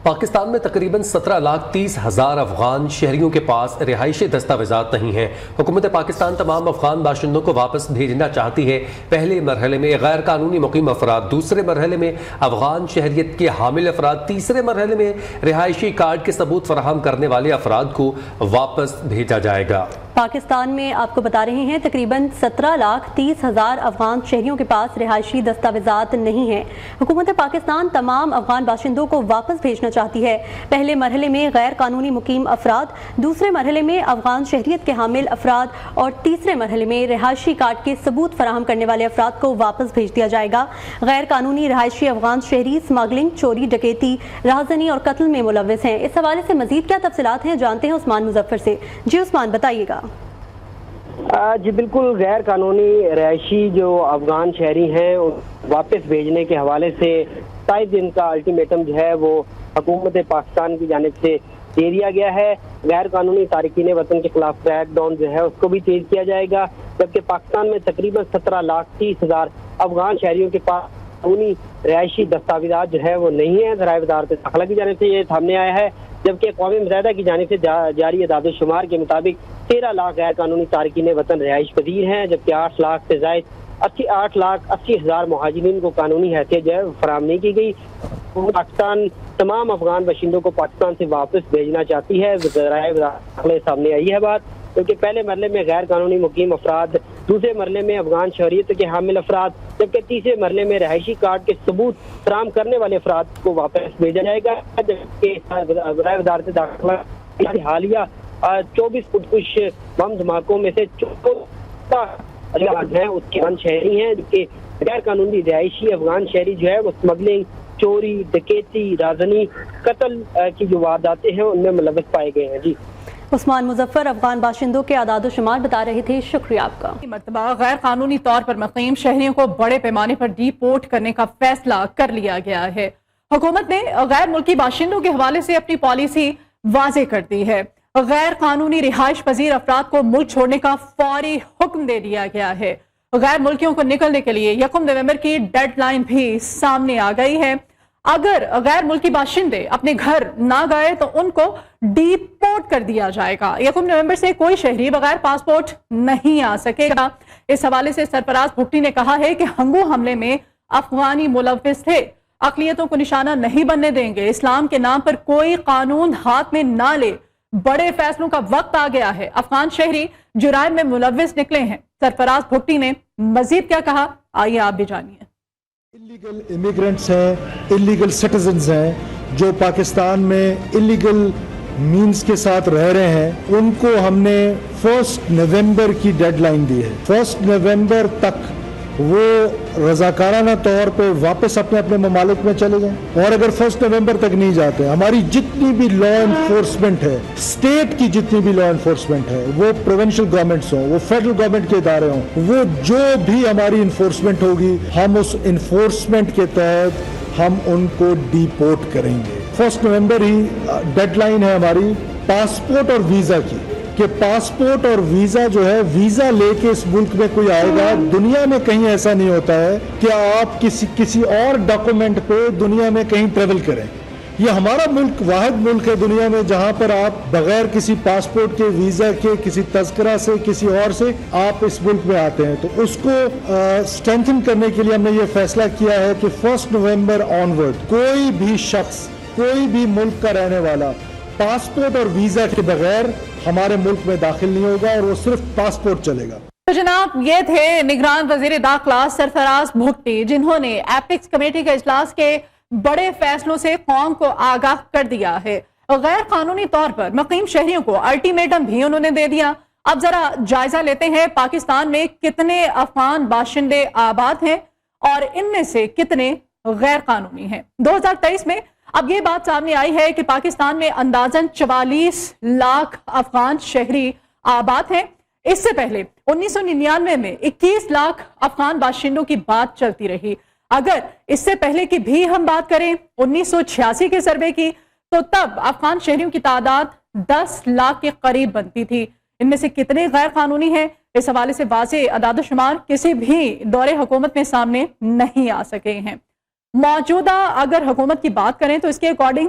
پاکستان میں تقریباً 17,30,000 افغان شہریوں کے پاس رہائشی دستاویزات نہیں ہیں۔ حکومت پاکستان تمام افغان باشندوں کو واپس بھیجنا چاہتی ہے۔ پہلے مرحلے میں غیر قانونی مقیم افراد، دوسرے مرحلے میں افغان شہریت کے حامل افراد، تیسرے مرحلے میں رہائشی کارڈ کے ثبوت فراہم کرنے والے افراد کو واپس بھیجا جائے گا۔ پاکستان میں آپ کو بتا رہے ہیں تقریباً 17,30,000 افغان شہریوں کے پاس رہائشی دستاویزات نہیں ہیں۔ حکومت پاکستان تمام افغان باشندوں کو واپس بھیجنا چاہتی ہے۔ پہلے مرحلے میں غیر قانونی مقیم افراد، دوسرے مرحلے میں افغان شہریت کے حامل افراد اور تیسرے مرحلے میں رہائشی کارڈ کے ثبوت فراہم کرنے والے افراد کو واپس بھیج دیا جائے گا۔ غیر قانونی رہائشی افغان شہری اسمگلنگ، چوری، ڈکیتی، رہزنی اور قتل میں ملوث ہیں۔ اس حوالے سے مزید کیا تفصیلات ہیں جانتے ہیں عثمان مظفر سے۔ جی عثمان بتائیے گا۔ جی بالکل، غیر قانونی رہائشی جو افغان شہری ہیں واپس بھیجنے کے حوالے سے 27 دن کا الٹیمیٹم جو ہے وہ حکومت پاکستان کی جانب سے دے دیا گیا ہے۔ غیر قانونی تارکین وطن کے خلاف کریک ڈاؤن جو ہے اس کو بھی تیز کیا جائے گا، جبکہ پاکستان میں تقریباً 17,30,000 افغان شہریوں کے پاس قانونی رہائشی دستاویزات جو ہے وہ نہیں ہیں۔ ذرائع وزارت داخلہ کی جانب سے یہ سامنے آیا ہے، جبکہ اقوام متحدہ کی جانب سے جاری اعداد و شمار کے مطابق 13 لاکھ غیر قانونی تارکین وطن رہائش پذیر ہیں، جبکہ 8 لاکھ سے زائد 8,80,000 مہاجرین کو قانونی حیثیت جو ہے فراہم نہیں کی گئی۔ پاکستان تمام افغان باشندوں کو پاکستان سے واپس بھیجنا چاہتی ہے۔ ذرائع داخلہ سامنے آئی ہے بات، کیونکہ پہلے مرحلے میں غیر قانونی مقیم افراد، دوسرے مرحلے میں افغان شہریت کے حامل افراد، جبکہ تیسرے مرحلے میں رہائشی کارڈ کے ثبوت فراہم کرنے والے افراد کو واپس بھیجا جائے گا، جبکہ ذرائع وزارت داخلہ حالیہ 24 خودکش بم دھماکوں میں سے 14 ہیں اس کے افغان شہری ہیں، جبکہ غیر قانونی رہائشی افغان شہری جو ہے وہ اسمگلنگ، چوری، ڈکیتی، رازنی، قتل کی جو وارداتیں ہیں ان میں ملوث پائے گئے ہیں۔ جی عثمان مظفر افغان باشندوں کے اعداد و شمار بتا رہے تھے، شکریہ آپ کا۔ مرتبہ غیر قانونی طور پر مقیم شہریوں کو بڑے پیمانے پر ڈی پورٹ کرنے کا فیصلہ کر لیا گیا ہے۔ حکومت نے غیر ملکی باشندوں کے حوالے سے اپنی پالیسی واضح کر دی ہے۔ غیر قانونی رہائش پذیر افراد کو ملک چھوڑنے کا فوری حکم دے دیا گیا ہے۔ غیر ملکیوں کو نکلنے کے لیے 1 نومبر کی ڈیڈ لائن بھی سامنے آ گئی ہے۔ اگر غیر ملکی باشندے اپنے گھر نہ گئے تو ان کو ڈی پورٹ کر دیا جائے گا۔ 1 نومبر سے کوئی شہری بغیر پاسپورٹ نہیں آ سکے گا۔ اس حوالے سے سرفراز بھٹی نے کہا ہے کہ ہنگو حملے میں افغانی ملوث تھے، اقلیتوں کو نشانہ نہیں بننے دیں گے۔ اسلام کے نام پر کوئی قانون ہاتھ میں نہ لے، بڑے فیصلوں کا وقت آ گیا ہے۔ افغان شہری جرائم میں ملوث نکلے ہیں۔ سرفراز بھٹی نے مزید کیا کہا، آئیے آپ بھی جانیے۔ اللیگل امیگرنٹس ہیں، اللیگل سٹیزنز ہیں جو پاکستان میں اللیگل مینز کے ساتھ رہ رہے ہیں، ان کو ہم نے 1 نومبر کی ڈیڈ لائن دی ہے۔ 1 نومبر تک وہ رضاکارانہ طور پہ واپس اپنے اپنے ممالک میں چلے جائیں، اور اگر 1 نومبر تک نہیں جاتے، ہماری جتنی بھی لا انفورسمنٹ ہے، اسٹیٹ کی جتنی بھی لا انفورسمنٹ ہے، وہ پروونشل گورنمنٹس ہوں، وہ فیڈرل گورنمنٹ کے ادارے ہوں، وہ جو بھی ہماری انفورسمنٹ ہوگی، ہم اس انفورسمنٹ کے تحت ہم ان کو ڈی پورٹ کریں گے۔ 1 نومبر ہی ڈیڈ لائن ہے ہماری پاسپورٹ اور ویزا کی، کہ پاسپورٹ اور ویزا جو ہے، ویزا لے کے اس ملک میں کوئی آئے گا، دنیا میں کہیں ایسا نہیں ہوتا ہے کہ آپ کسی اور ڈاکومنٹ پہ دنیا میں کہیں ٹریول کریں۔ یہ ہمارا ملک واحد ملک ہے دنیا میں جہاں پر آپ بغیر کسی پاسپورٹ کے، ویزا کے، کسی تذکرہ سے، کسی اور سے آپ اس ملک میں آتے ہیں۔ تو اس کو اسٹرینتھن کرنے کے لیے ہم نے یہ فیصلہ کیا ہے کہ 1 نومبر آنورڈ کوئی بھی شخص، کوئی بھی ملک کا رہنے والا پاسپورٹ اور ویزا کے بغیر ہمارے ملک میں داخل نہیں ہوگا، اور وہ صرف پاسپورٹ چلے گا۔ تو جناب، یہ تھے نگران وزیر داخلہ سرفراز بھٹی، جنہوں نے ایپکس کمیٹی کے اجلاس کے بڑے فیصلوں سے قوم کو آگاہ کر دیا ہے۔ غیر قانونی طور پر مقیم شہریوں کو الٹیمیٹم بھی انہوں نے دے دیا۔ اب ذرا جائزہ لیتے ہیں پاکستان میں کتنے افغان باشندے آباد ہیں اور ان میں سے کتنے غیر قانونی ہیں۔ 2023 میں اب یہ بات سامنے آئی ہے کہ پاکستان میں اندازاً 44 لاکھ افغان شہری آباد ہیں۔ اس سے پہلے 1999 میں 21 لاکھ افغان باشندوں کی بات چلتی رہی۔ اگر اس سے پہلے کی بھی ہم بات کریں 1986 کے سروے کی، تو تب افغان شہریوں کی تعداد 10 لاکھ کے قریب بنتی تھی۔ ان میں سے کتنے غیر قانونی ہیں، اس حوالے سے واضح اعداد و شمار کسی بھی دور حکومت میں سامنے نہیں آ سکے ہیں۔ موجودہ اگر حکومت کی بات کریں تو اس کے اکارڈنگ